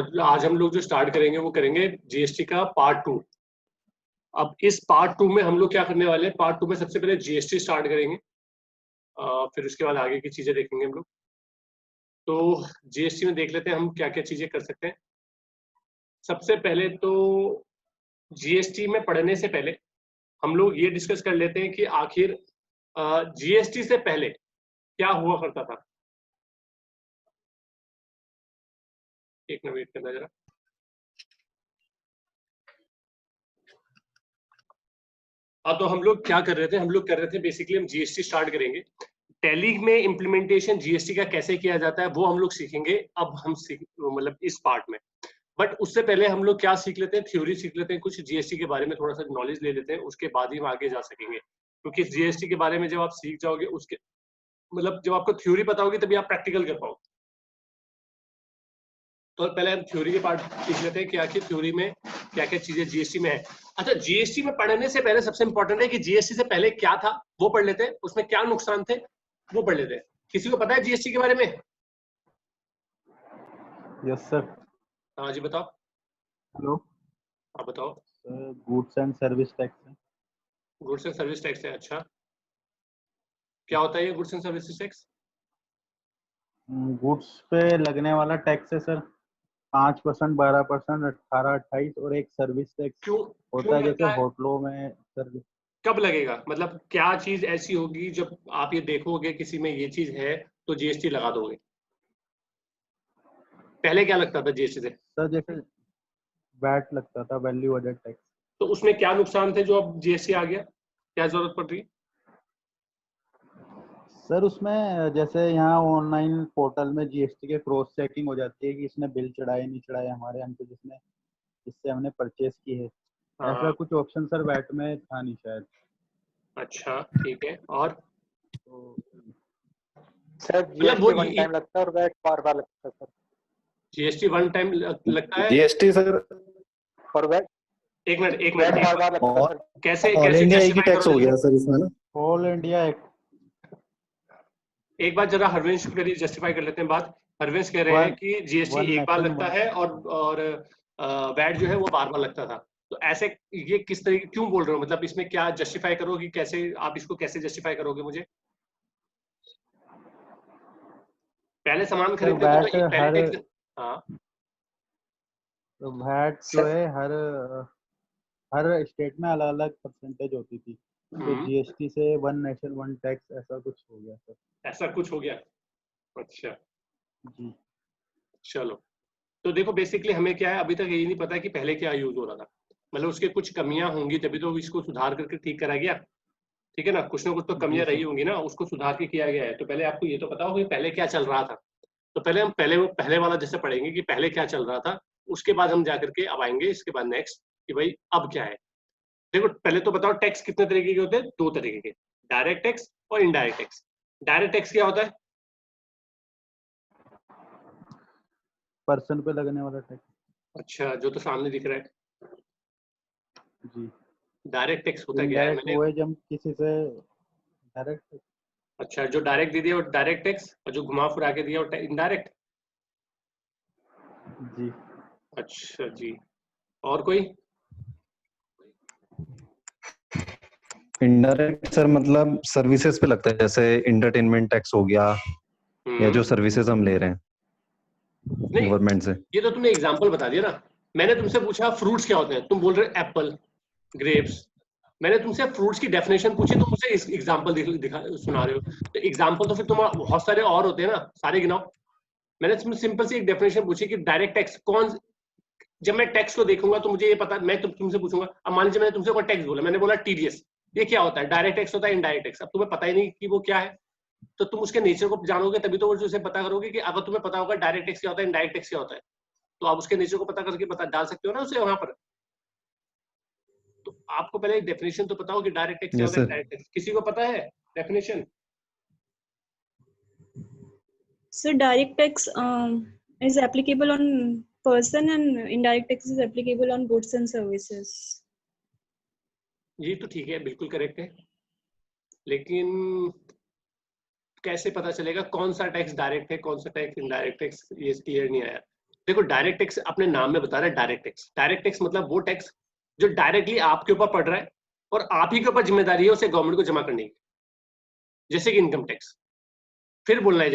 तो आज हम लोग जो स्टार्ट करेंगे वो करेंगे जीएसटी का पार्ट 2। अब इस पार्ट 2 में हम लोग क्या करने वाले हैं, पार्ट 2 में सबसे पहले जीएसटी स्टार्ट करेंगे, फिर उसके बाद आगे की चीजें देखेंगे हम लोग। तो जीएसटी में देख लेते हैं हम क्या क्या चीजें कर सकते हैं। सबसे पहले तो जीएसटी में पढ़ने से पहले हम लोग ये डिस्कस कर लेते हैं कि आखिर जीएसटी से पहले क्या हुआ करता था। एक मिनट वेट करना जरा। तो हम लोग क्या कर रहे थे, हम लोग कर रहे थे बेसिकली हम जीएसटी स्टार्ट करेंगे। टैली में इम्प्लीमेंटेशन जीएसटी का कैसे किया जाता है वो हम लोग सीखेंगे अब हम मतलब इस पार्ट में। बट उससे पहले हम लोग क्या सीख लेते हैं, थ्योरी सीख लेते हैं, कुछ जीएसटी के बारे में थोड़ा सा नॉलेज ले लेते हैं, उसके बाद ही हम आगे जा सकेंगे। क्योंकि जीएसटी के बारे में जब आप सीख जाओगे, उसके मतलब जब आपको थ्योरी पता होगी तभी आप प्रैक्टिकल कर पाओगे। तो पहले हम थ्योरी के पार्ट सीख लेते हैं कि आखिर थ्योरी में क्या क्या चीजें जीएसटी में है। अच्छा, जीएसटी में पढ़ने से पहले सबसे इंपॉर्टेंट है कि जीएसटी से पहले क्या था वो पढ़ लेते हैं, उसमें क्या नुकसान थे वो पढ़ लेते हैं। किसी को पता है जीएसटी के बारे में? Yes sir. हाँ जी बताओ। हेलो। हाँ बताओ। गुड्स एंड सर्विस टैक्स है। गुड्स एंड सर्विस टैक्स है। अच्छा, क्या होता है ये goods and service tax? Goods पे लगने वाला टैक्स है सर, 5%, 12%, 18, 28 और एक सर्विस टैक्स क्यों होता है, जैसे लगता है? होटलों में सर्विस। कब लगेगा, मतलब क्या चीज ऐसी होगी जब आप ये देखोगे किसी में ये चीज है तो जीएसटी लगा दोगे? पहले क्या लगता था जीएसटी से? सर जैसे वैट लगता था, वैल्यू एडेड टैक्स। तो उसमें क्या नुकसान थे जो अब जीएसटी आ गया, क्या जरूरत पड़ रही है? सर उसमें जैसे यहाँ ऑनलाइन पोर्टल में जीएसटी के क्रॉस चेकिंग हो जाती है कि इसने बिल चढ़ाए नहीं चढ़ाए हमारे यहाँ पे, जिससे हमने परचेस की है। ऐसा हाँ। कुछ ऑप्शन सर वैट में था नहीं शायद। अच्छा ठीक है। और तो सर मतलब वो जीएसटी वन टाइम लगता है और वैट बार बार लगता है सर। जीएसटी वन टाइम लगता है जीएसटी सर, और वैट एक मिनट बार बार लगता है सर। कैसे ऑल कैसे इंडिया एक ही justify टैक्स हो करोगे? गया सर इसमें ना। ऑल इंडिया एक एक बार जरा हरवंश के लिए जस्टिफाई कर लेते हैं बात। हरवंश कह रहे हैं कि जीएसटी वन एक बार नेशन लगता वन। है और वैट जो है वो बार बार लगता था। तो ऐसे ये किस तरीके क्यों बोल रहे हो, मतलब इसमें क्या जस्टिफाई करो कि कैसे आप इसको कैसे जस्टिफाई करोगे मुझे? पहले सामान सर खरीदते थे वैट तो ये पहले हर टैक्स। हाँ वैट जो है हर स्टेट में अलग अलग परसेंटेज होती थी। तो जीएसटी से वन नेशन वन टैक्स ऐसा कुछ हो गया सर। ऐसा कुछ हो गया। अच्छा जी। चलो, तो देखो बेसिकली हमें क्या है, अभी तक यही नहीं पता कि पहले क्या यूज हो रहा था। मतलब उसके कुछ कमियां होंगी तभी तो इसको सुधार करके ठीक करा गया। ठीक है ना कुछ तो जी कमियां रही सर। होंगी ना, उसको सुधार के किया गया है। तो पहले आपको ये तो पता होगा कि पहले क्या चल रहा था। तो पहले हम पहले वाला जैसे पढ़ेंगे कि पहले क्या चल रहा था, उसके बाद हम जाकर के अब आएंगे इसके बाद नेक्स्ट कि भाई अब क्या है। देखो पहले तो बताओ टैक्स कितने तरीके के होते हैं? दो तरीके के, डायरेक्ट टैक्स और इनडायरेक्ट टैक्स। डायरेक्ट टैक्स क्या होता है? पर्सन पे लगने वाला टैक्स। अच्छा, जो तो सामने दिख रहा है। जी। डायरेक्ट टैक्स होता क्या है इनडायरेक्ट मैंने? वो है जब किसी से डायरेक्ट। अच्छा, जो डायरेक्ट दे दिया वो डायरेक्ट टैक्स, और जो घुमा फिरा के दिया वो इनडायरेक्ट। जी। अच्छा जी। और कोई? इनडायरेक्ट सर मतलब सर्विसेज पे लगता है, जैसे एंटरटेनमेंट टैक्स हो गया या जो सर्विसेज हम ले रहे हैं नहीं, गवर्नमेंट से। ये तो तुमने एग्जांपल बता दिया ना। मैंने तुमसे पूछा फ्रूट्स क्या होते हैं, तुम बोल रहे हो एप्पल, ग्रेप्स। मैंने तुमसे फ्रूट्स की डेफिनेशन पूछी, तुम मुझे एग्जांपल दिखा सुना रहे हो। तो एग्जांपल तो फिर तुम बहुत सारे और होते हैं ना, सारे गिनाओ। मैंने तुमसे सिंपल सी एक डेफिनेशन पूछी कि डायरेक्ट टैक्स कौन। जब मैं टैक्स को देखूंगा तो मुझे ये पता, मैं तुमसे पूछूंगा, अब मान लीजिए मैंने तुमसे कोई टैक्स बोला, मैंने बोला टीडीएस, ये क्या होता है? डायरेक्ट टैक्स होता है, इनडायरेक्ट टैक्स। अब तुम्हें पता ही नहीं कि वो क्या है, तो तुम उसके नेचर को जानोगे तभी तो वो उसे पता करोगे कि अगर तुम्हें पता होगा डायरेक्ट टैक्स क्या होता है, इनडायरेक्ट टैक्स क्या होता है, तो आप उसके नेचर को पता करके बता डाल सकते हो ना उसे वहां पर। तो आपको पहले एक डेफिनेशन तो पता हो कि डायरेक्ट टैक्स क्या होता है, इनडायरेक्ट टैक्स। किसी को पता है definition? So direct tax is applicable on person and indirect tax is applicable on goods and services. ये तो ठीक है, बिल्कुल करेक्ट है, लेकिन कैसे पता चलेगा कौन सा टैक्स डायरेक्ट है कौन सा टैक्स इनडायरेक्ट टैक्स, ये क्लियर नहीं आया। देखो डायरेक्ट टैक्स अपने नाम में बता रहा है डायरेक्ट टैक्स। डायरेक्ट टैक्स मतलब वो टैक्स जो डायरेक्टली आपके ऊपर पड़ रहा है और आप ही के ऊपर जिम्मेदारी है उसे गवर्नमेंट को जमा करने की, जैसे कि इनकम टैक्स। फिर बोलना है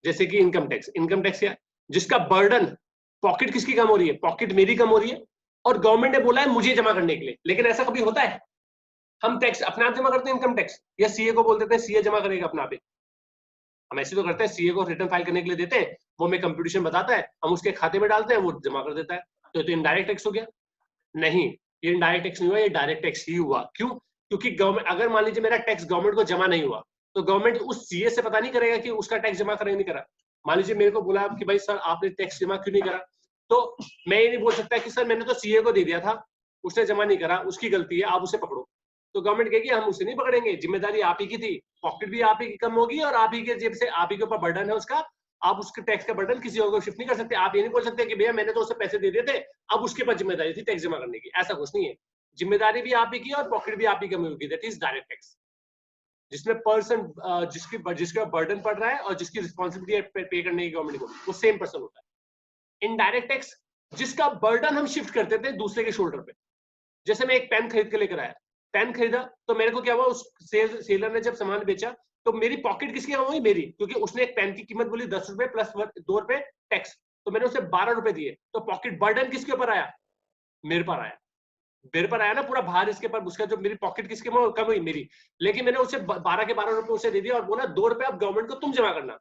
जैसे कि इनकम टैक्स। इनकम टैक्स क्या है? जिसका बर्डन, पॉकेट किसकी कम हो रही है? पॉकेट मेरी कम हो रही है और गवर्नमेंट ने बोला है मुझे जमा करने के लिए। लेकिन ऐसा कभी होता है? हम टैक्स अपने आप जमा करते हैं इनकम टैक्स, या सीए को बोल देते हैं सीए जमा करेगा अपना पे? हम ऐसे तो करते हैं, सीए को रिटर्न फाइल करने के लिए देते हैं, वो हमें कंप्यूटेशन बताता है, हम उसके खाते में डालते हैं, वो जमा कर देता है। तो ये तो इनडायरेक्ट टैक्स हो गया। नहीं, ये इनडायरेक्ट टैक्स नहीं हुआ, ये डायरेक्ट टैक्स ही हुआ। क्यों? क्योंकि गवर्नमेंट, अगर मान लीजिए मेरा टैक्स गवर्नमेंट को जमा नहीं हुआ तो गवर्नमेंट उस सीए से पता नहीं करेगा कि उसका टैक्स जमा करा नहीं करा। मान लीजिए मेरे को बोला कि भाई सर आपने टैक्स जमा क्यों नहीं करा, तो मैं ये नहीं बोल सकता कि सर मैंने तो सीए को दे दिया था, उसने जमा नहीं करा, उसकी गलती है, आप उसे पकड़ो। तो गवर्नमेंट कहेगी हम उसे नहीं पकड़ेंगे, जिम्मेदारी आप ही की थी, पॉकेट भी आप ही की कम होगी और आप ही के जेब से, आप ही के ऊपर बर्डन है उसका, आप उसके टैक्स का बर्डन किसी और को शिफ्ट नहीं कर सकते। आप ये नहीं बोल सकते कि भैया मैंने तो उसे पैसे दे दिए थे, अब उसके पास जिम्मेदारी थी टैक्स जमा करने की। ऐसा कुछ नहीं है, जिम्मेदारी भी आप ही की और पॉकेट भी आप ही कम होगी। दैट इज डायरेक्ट टैक्स, जिसमें पर्सन जिसका बर्डन पड़ रहा है और जिसकी रिस्पॉन्सिबिलिटी पे करने की गवर्नमेंट को, वो सेम पर्सन होता है। इनडायरेक्ट टैक्स जिसका बर्डन हम शिफ्ट करते थे दूसरे के शोल्डर पे। जैसे मैं एक पेन खरीद के लेकर आया, पेन खरीदा तो मेरे को क्या हुआ, उस सेलर ने जब सामान बेचा तो मेरी पॉकेट किसकी कम हुई? मेरी, क्योंकि उसने एक पेन की कीमत बोली 10 रुपए प्लस 2 रुपए टैक्स, तो मैंने उसे 12 रुपए दिए। तो पॉकेट बर्डन किसके ऊपर आया? मेरे पर आया। मेरे पर आया ना पूरा भार इसके पर, उसका जो मेरी पॉकेट किसके कम हुई? मेरी। लेकिन मैंने उसे 12 के 12 रुपए उसे दे दिया और बोला 2 रुपए अब गवर्नमेंट को तुम जमा करना।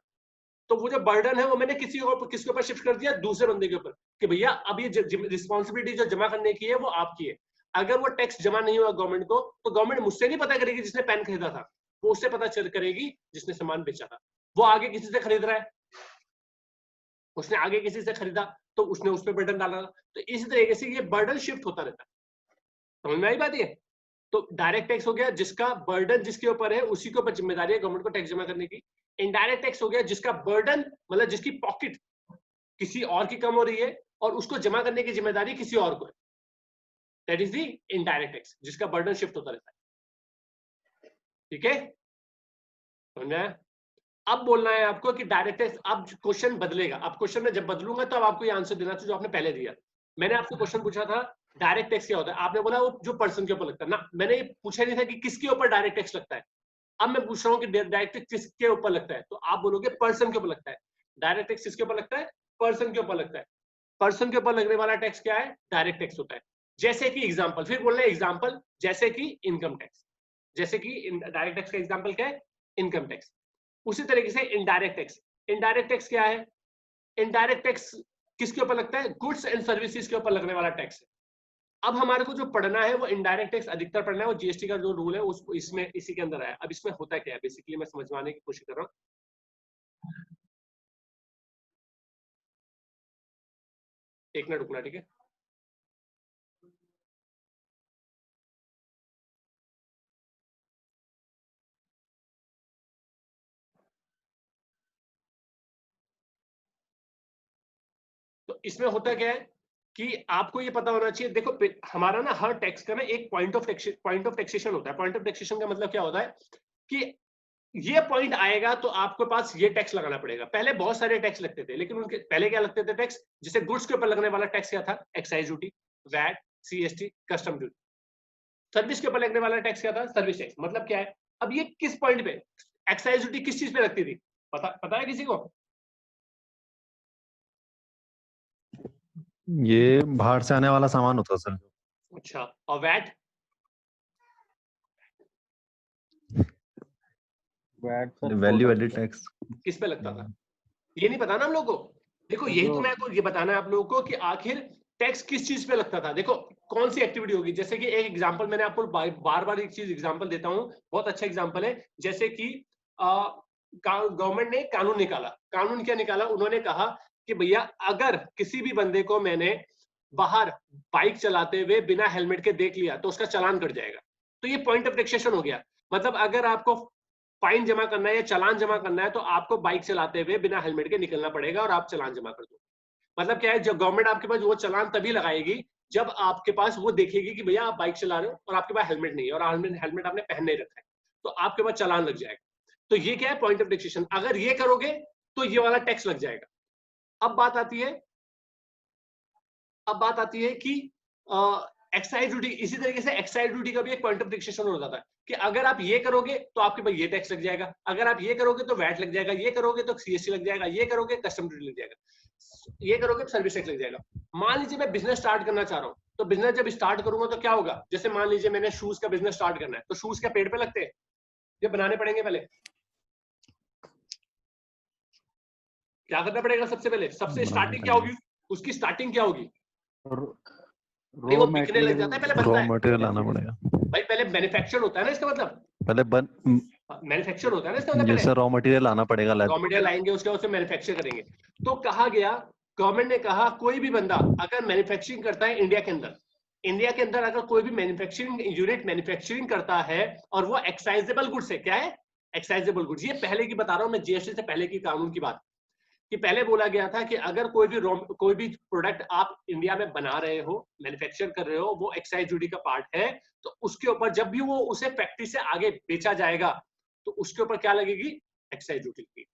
तो वो जो बर्डन है वो मैंने किसके ऊपर शिफ्ट कर दिया? दूसरे बंदे के ऊपर, कि भैया अब ये रिस्पॉन्सिबिलिटी जो जमा करने की है वो आपकी है। अगर वो टैक्स जमा नहीं हुआ गवर्नमेंट को, तो गवर्नमेंट मुझसे नहीं पता करेगी जिसने पेन खरीदा था, वो उससे पता चल करेगी जिसने सामान बेचा था। वो आगे किसी से खरीद रहा है, उसने आगे किसी से खरीदा तो उसने उस पर बर्डन डाला। तो इसी तरीके से ये बर्डन शिफ्ट होता रहता है। समझ में आई बात? ये तो डायरेक्ट टैक्स हो गया जिसका बर्डन जिसके ऊपर है उसी के ऊपर जिम्मेदारी है गवर्नमेंट को टैक्स जमा करने की। इनडायरेक्ट टैक्स हो गया जिसका बर्डन मतलब जिसकी पॉकेट किसी और की कम हो रही है और उसको जमा करने की जिम्मेदारी किसी और को है। That is the indirect tax, जिसका बर्डन शिफ्ट होता रहता है। ठीक है, समझ में आया? अब बोलना है आपको कि डायरेक्ट टैक्स, अब क्वेश्चन बदलेगा। अब क्वेश्चन में जब बदलूंगा तो अब आपको ये आंसर देना चाहिए जो आपने पहले दिया। मैंने आपसे क्वेश्चन पूछा था डायरेक्ट टैक्स क्या होता है, आपने बोला वो जो पर्सन के ऊपर लगता है ना। मैंने ये पूछा नहीं था कि किसके ऊपर डायरेक्ट टैक्स लगता है। अब मैं पूछ रहा हूँ कि डायरेक्ट टैक्स किसके ऊपर लगता है, तो आप बोलोगे पर्सन के ऊपर लगता है। डायरेक्ट टैक्स किसके ऊपर लगता है? पर्सन के ऊपर लगता है। पर्सन के ऊपर लगने वाला टैक्स क्या है? डायरेक्ट टैक्स होता है। जैसे कि एग्जांपल, फिर बोलना है एग्जांपल, जैसे कि इनकम टैक्स। जैसे कि डायरेक्ट टैक्स का एग्जांपल क्या है? Income tax. उसी तरीके से इनडायरेक्ट टैक्स, इनडायरेक्ट टैक्स क्या है? इनडायरेक्ट टैक्स किसके ऊपर लगता है? गुड्स एंड सर्विसेज के ऊपर लगने वाला टैक्स है। अब हमारे को जो पढ़ना है वो इनडायरेक्ट टैक्स अधिकतर पढ़ना है, वो जीएसटी का जो रूल है उस इसमें इसी के अंदर आया। अब इसमें होता क्या है बेसिकली मैं समझवाने की कोशिश कर रहा हूँ। एक मिनट रुकना, ठीक है? तो इसमें होता क्या है कि आपको ये पता होना चाहिए, देखो हमारा ना हर टैक्स का ना एक पॉइंट ऑफ टैक्सेशन होता है। पॉइंट ऑफ टैक्सेशन का मतलब क्या होता है कि ये पॉइंट आएगा तो आपके पास ये टैक्स लगाना पड़ेगा। पहले बहुत सारे टैक्स लगते थे, लेकिन उनके पहले क्या लगते थे टैक्स? जैसे गुड्स के ऊपर लगने वाला टैक्स क्या था? Excise duty, VAT, CST, custom duty. Service के ऊपर लगने वाला टैक्स क्या था? Service tax. मतलब क्या है? अब ये किस पॉइंट पे एक्साइज ड्यूटी किस चीज पे लगती थी? पता है किसी को? ये बाहर से आने वाला सामान होता सर। अच्छा, और वैट? वैल्यू एडेड टैक्स किस पे लगता था? ये नहीं पता ना हम लोग को। देखो यही तो मैं को ये बताना है आप लोगों को कि आखिर टैक्स किस चीज पे लगता था। देखो कौन सी एक्टिविटी होगी, जैसे कि एक एग्जांपल मैंने आपको बार बार एक चीज एग्जांपल देता हूँ, बहुत अच्छा एग्जांपल है। जैसे कि गवर्नमेंट ने कानून निकाला। कानून क्या निकाला? उन्होंने कहा कि भैया अगर किसी भी बंदे को मैंने बाहर बाइक चलाते हुए बिना हेलमेट के देख लिया तो उसका चालान कट जाएगा। तो ये पॉइंट ऑफ टैक्सेशन हो गया। मतलब अगर आपको फाइन जमा करना है या चालान जमा करना है तो आपको बाइक चलाते हुए बिना हेलमेट के निकलना पड़ेगा और आप चालान जमा कर दो। मतलब क्या है, जब गवर्नमेंट आपके पास वो चालान तभी लगाएगी जब आपके पास वो देखेगी कि भैया आप बाइक चला रहे हो और आपके पास हेलमेट नहीं है और हेलमेट आपने पहन नहीं रखा है, तो आपके पास चालान लग जाएगा। तो ये क्या है? Point of taxation. अगर ये करोगे तो ये वाला टैक्स लग जाएगा। अब बात आती है अब बात आती है कि एक्साइज ड्यूटी, इसी तरीके से एक्साइज ड्यूटी का भी एक पॉइंट ऑफ फिक्सेशन हो जाता है कि अगर आप ये करोगे तो आपके पास ये टैक्स लग जाएगा, अगर आप ये करोगे तो वैट लग जाएगा, ये करोगे तो सीएसटी लग जाएगा, ये करोगे कस्टम ड्यूटी लग जाएगा, ये करोगे तो सर्विस टैक्स लग जाएगा। मान लीजिए मैं बिजनेस स्टार्ट करना चाह रहा हूँ, तो बिजनेस जब स्टार्ट करूंगा तो क्या होगा, जैसे मान लीजिए मैंने शूज का बिजनेस स्टार्ट करना है, तो शूज क्या पेड़ पे लगते हैं, ये बनाने पड़ेंगे पहले, क्या करना पड़ेगा सबसे पहले, सबसे स्टार्टिंग क्या होगी, उसकी स्टार्टिंग क्या होगी, भाई वो बिकने लग जाता है, पहले बनता रॉ है मटेरियल लाना पड़ेगा, भाई पहले मैन्युफैक्चर होता है ना, इसका मतलब पहले मैन्युफैक्चर होता है ना इसका मतलब, जैसे रॉ मटेरियल लाना पड़ेगा, रॉ मटेरियल लाएंगे, उसके बाद उसे मैन्युफैक्चर करेंगे। तो कहा गया, गवर्नमेंट ने कहा कोई भी बंदा अगर मैन्युफैक्चरिंग करता है इंडिया के अंदर अगर कोई भी मैन्युफैक्चरिंग यूनिट मैन्युफैक्चरिंग करता है और वो एक्साइजेबल गुड्स है, क्या है एक्साइजेबल गुड्स, ये पहले की बता रहा हूं मैं, जीएसटी से पहले की कानून की बात, कि पहले बोला गया था कि अगर कोई भी प्रोडक्ट आप इंडिया में बना रहे हो, मैन्युफैक्चर कर रहे हो, वो एक्साइज ड्यूटी का पार्ट है, तो उसके ऊपर जब भी वो उसे फैक्ट्री से आगे बेचा जाएगा तो उसके ऊपर क्या लगेगी, एक्साइज ड्यूटी लगेगी।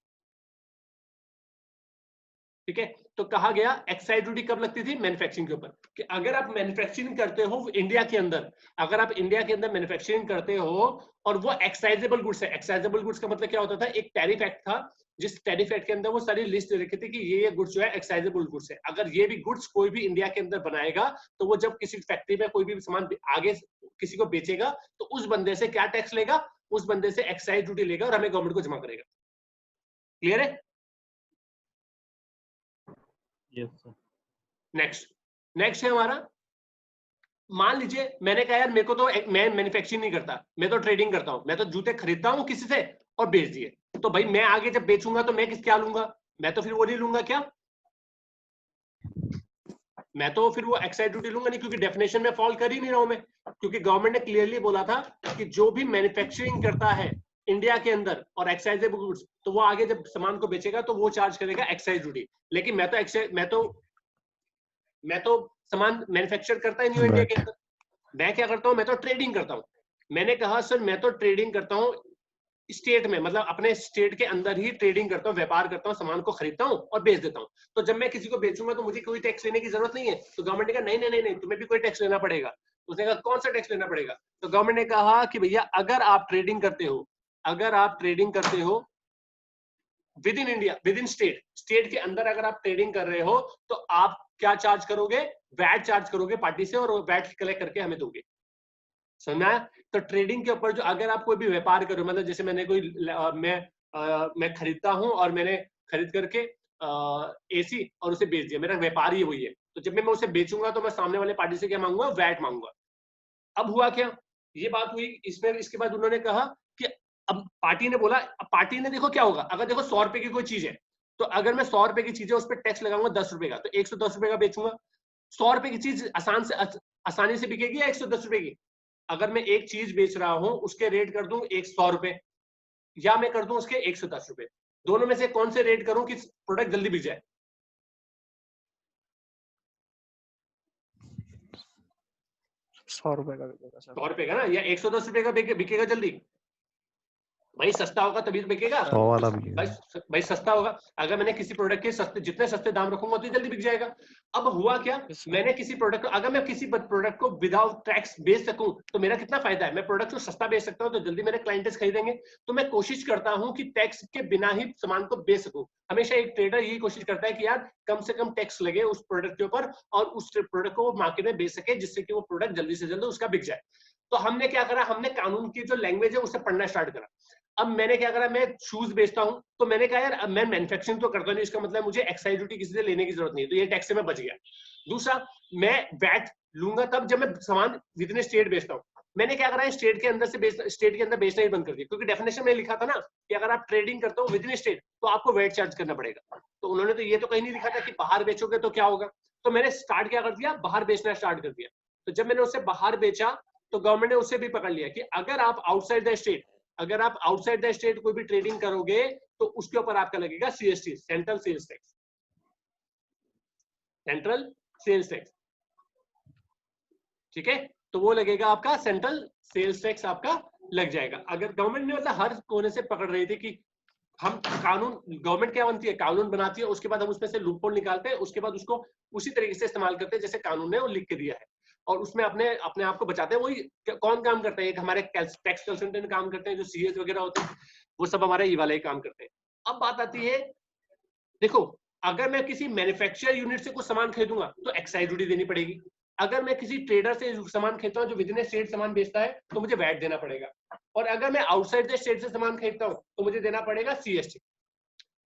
ठीक है, तो कहा गया एक्साइज ड्यूटी कब लगती थी, मैन्युफैक्चरिंग के ऊपर, कि अगर आप मैन्युफैक्चरिंग करते हो इंडिया के अंदर, अगर आप इंडिया के अंदर मैन्युफैक्चरिंग करते हो और वो एक्साइजेबल गुड्स है, एक्साइजेबल गुड्स का मतलब क्या होता था, एक टैरिफ एक्ट था, जिस टैरिफ एक्ट के अंदर वो सारी लिस्ट दे रखी थी कि ये गुड्स जो है एक्साइजेबल गुड्स है, अगर ये भी गुड्स कोई भी इंडिया के अंदर बनाएगा तो वो जब किसी फैक्ट्री में कोई भी सामान आगे किसी को बेचेगा तो उस बंदे से क्या टैक्स लेगा, उस बंदे से एक्साइज ड्यूटी लेगा और हमें गवर्नमेंट को जमा करेगा। क्लियर है? Yes sir. नेक्स्ट है हमारा, मान लीजिए मैंने कहा यार मेरे को तो मैं मैन्युफैक्चरिंग नहीं करता, मैं तो ट्रेडिंग करता हूं, मैं तो जूते खरीदता हूं किसी से और बेच दिए, तो भाई मैं आगे जब बेचूंगा तो मैं क्या लूंगा, मैं तो फिर वो नहीं लूंगा, क्या मैं तो फिर वो एक्साइज ड्यूटी लूंगा नहीं, क्योंकि डेफिनेशन में फॉल कर ही नहीं रहा हूं मैं, क्योंकि गवर्नमेंट ने क्लियरली बोला था कि जो भी मैन्युफैक्चरिंग करता है इंडिया के अंदर और एक्साइजेबल गुड्स, तो वो आगे जब सामान को बेचेगा तो वो चार्ज करेगा एक्साइज ड्यूटी, लेकिन मैं तो सामान मैन्युफैक्चर करता ही नहीं हूं इंडिया के अंदर, मैं क्या करता हूं, मैं तो ट्रेडिंग करता हूं। मैंने कहा सर मैं तो ट्रेडिंग करता हूं स्टेट में, मतलब अपने स्टेट के अंदर ही ट्रेडिंग करता हूं, व्यापार करता हूं, सामान को खरीदता हूं और बेच देता हूं, तो जब मैं किसी को बेचूंगा तो मुझे कोई टैक्स लेने की जरूरत नहीं है, तो गवर्नमेंट ने कहा नहीं नहीं नहीं, तुम्हें भी कोई टैक्स लेना पड़ेगा। उसने कहा कौन सा टैक्स लेना पड़ेगा, तो गवर्नमेंट ने कहा कि भैया अगर आप ट्रेडिंग करते हो with in India, with in state के अंदर अगर आप ट्रेडिंग कर रहे हो तो आप क्या चार्ज करोगे, वैट चार्ज करोगे पार्टी से और वैट कलेक्ट करके हमें दोगे। समझा? तो ट्रेडिंग के ऊपर जो अगर आप कोई भी व्यापार करो, मतलब जैसे मैंने कोई मैं खरीदता हूं और मैंने खरीद करके एसी और उसे बेच दिया, मेरा व्यापार ही वही है, तो जब मैं उसे बेचूंगा तो मैं सामने वाले पार्टी से क्या मांगूंगा, वैट मांगूंगा। अब हुआ क्या, ये बात हुई इसमें, इसके बाद उन्होंने कहा कि अब पार्टी ने बोला, पार्टी ने देखो क्या होगा, अगर देखो 100 रुपए की कोई चीज है तो अगर मैं 100 रुपए की चीज है उस पर टैक्स लगाऊंगा 10 रुपए का, तो 110 रुपए का बेचूंगा। 100 रुपए की चीज आसानी से बिकेगी या 110 रुपए की, अगर मैं एक चीज बेच रहा हूं उसके रेट कर दूं 100 रुपए या मैं कर दूं उसके 110 रुपए, दोनों में से कौन से रेट करूं कि प्रोडक्ट जल्दी बिक जाए, 100 रुपए का बिकेगा सर, 100 रुपए का ना, या 110 रुपए का बिकेगा जल्दी, भाई सस्ता होगा तभी तो बिकेगा, 100 वाला भी भाई सस्ता होगा, अगर मैंने किसी प्रोडक्ट के सस्ते जितने सस्ते दाम रखूंगा उतनी जल्दी बिक जाएगा। अब हुआ क्या, मैंने किसी प्रोडक्ट को, अगर मैं किसी प्रोडक्ट को विदाउट टैक्स बेच सकूं तो मेरा कितना फायदा है, मैं प्रोडक्ट को सस्ता बेच सकता हूं तो जल्दी मेरे क्लाइंट्स खरीदेंगे, तो मैं कोशिश करता हूं कि टैक्स के बिना ही सामान को बेच सकूं। हमेशा एक ट्रेडर यही कोशिश करता है कि यार कम से कम टैक्स लगे उस प्रोडक्ट के ऊपर और उस प्रोडक्ट को मार्केट में बेच सके, जिससे कि वो प्रोडक्ट जल्दी से जल्दी उसका बिक जाए। तो हमने क्या करा, हमने कानून की जो लैंग्वेज है उसे पढ़ना स्टार्ट करा। अब मैंने क्या करा, मैं शूज बेचता हूं तो मैंने कहा यार मैं मैन्युफैक्चरिंग तो करता नहीं, इसका मतलब मुझे एक्साइज ड्यूटी किसी से लेने की जरूरत नहीं है, तो ये टैक्स से मैं बच गया। दूसरा, मैं वैट लूंगा तब जब मैं सामान विद इन स्टेट बेचता हूँ। मैंने क्या करा, स्टेट के अंदर बेचना ही बंद कर दिया, क्योंकि डेफिनेशन में लिखा था ना कि अगर आप ट्रेडिंग करते हो विद इन स्टेट तो आपको वैट चार्ज करना पड़ेगा, तो उन्होंने तो ये तो कहीं नहीं लिखा था कि बाहर बेचोगे तो क्या होगा, तो मैंने स्टार्ट क्या कर दिया, बाहर बेचना स्टार्ट कर दिया। तो जब मैंने उसे बाहर बेचा तो गवर्नमेंट ने उसे भी पकड़ लिया कि अगर आप आउटसाइड द स्टेट कोई भी ट्रेडिंग करोगे तो उसके ऊपर आपका लगेगा सीएसटी, सेंट्रल सेल्स टैक्स। ठीक है, तो वो लगेगा आपका सेंट्रल सेल्स टैक्स आपका लग जाएगा। अगर गवर्नमेंट ने मतलब हर कोने से पकड़ रही थी कि हम कानून, गवर्नमेंट क्या बनती है, कानून बनाती है, उसके बाद हम उसमें से लूपहोल निकालते हैं, उसके बाद उसको उसी तरीके से इस्तेमाल करते हैं जैसे कानून ने वो लिख के दिया है, और उसमें अपने अपने आप को बचाते हैं। वही कौन काम करता है, एक हमारे टैक्स कंसल्टेंट काम करते हैं, जो सीएस वगैरह होते हैं, वो सब हमारे ये वाले ही काम करते हैं। अब बात आती है, देखो अगर मैं किसी मैन्युफैक्चर यूनिट से कुछ सामान खरीदूंगा तो एक्साइज ड्यूटी देनी पड़ेगी। अगर मैं किसी ट्रेडर से सामान खरीदता हूँ जो विद इन स्टेट सामान बेचता है तो मुझे वैट देना पड़ेगा, और अगर मैं आउटसाइड द स्टेट से सामान खरीदता हूँ तो मुझे देना पड़ेगा सीएसटी।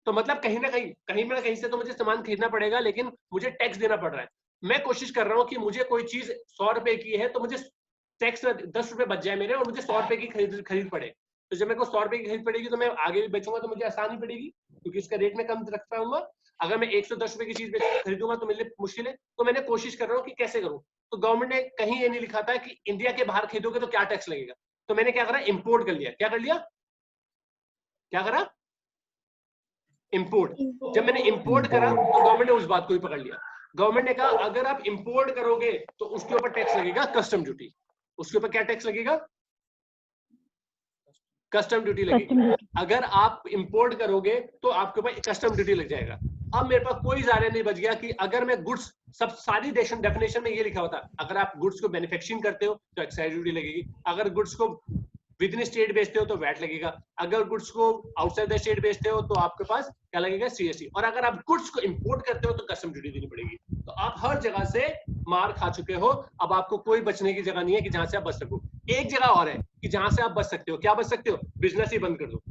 तो मतलब कहीं ना कहीं से तो मुझे सामान खरीदना पड़ेगा, लेकिन मुझे टैक्स देना पड़ रहा है। मैं कोशिश कर रहा हूँ कि मुझे कोई चीज 100 रुपए की है तो मुझे टैक्स 10 रुपए बच जाए मेरे, और मुझे 100 रुपए की खरीद पड़े। तो जब मेरे को 100 रुपए की खरीद पड़ेगी तो मैं आगे भी बेचूंगा तो मुझे आसानी पड़ेगी, क्योंकि इसका रेट में कम रख पाऊंगा। अगर मैं 110 रुपए की चीज खरीदूंगा तो मेरे लिए मुश्किल है। तो मैंने कोशिश कर रहा हूँ कि कैसे करूँ। तो गवर्नमेंट ने कहीं ये नहीं लिखा था कि इंडिया के बाहर खरीदोगे तो क्या टैक्स लगेगा। तो मैंने क्या करा, इंपोर्ट कर लिया। क्या कर लिया, क्या करा, इंपोर्ट। जब मैंने इंपोर्ट करा तो गवर्नमेंट ने उस बात को भी पकड़ लिया। गवर्नमेंट ने कहा अगर आप इंपोर्ट करोगे तो उसके ऊपर टैक्स लगेगा, कस्टम ड्यूटी। उसके ऊपर क्या टैक्स लगेगा, कस्टम ड्यूटी लगेगी। अगर आप इंपोर्ट करोगे तो आपके ऊपर कस्टम ड्यूटी लग जाएगा। अब मेरे पास कोई ज़ाहिर नहीं बच गया कि अगर मैं गुड्स, सब सारी डेफिनेशन में ये लिखा होता, अगर आप गुड्स को मैन्युफैक्चरिंग करते हो तो एक्साइज ड्यूटी लगेगी, अगर गुड्स को विद इन स्टेट बेचते हो तो वैट लगेगा, अगर गुड्स को आउटसाइड द स्टेट बेचते हो तो आपके पास क्या लगेगा, सीएसटी, और अगर आप गुड्स को इंपोर्ट करते हो तो कस्टम ड्यूटी देनी पड़ेगी। तो आप हर जगह से मार खा चुके हो। अब आपको कोई बचने की जगह नहीं है कि जहां से आप बच सको। एक जगह और है कि जहां से आप बच सकते हो। क्या बच सकते हो, बिजनेस ही बंद कर दो,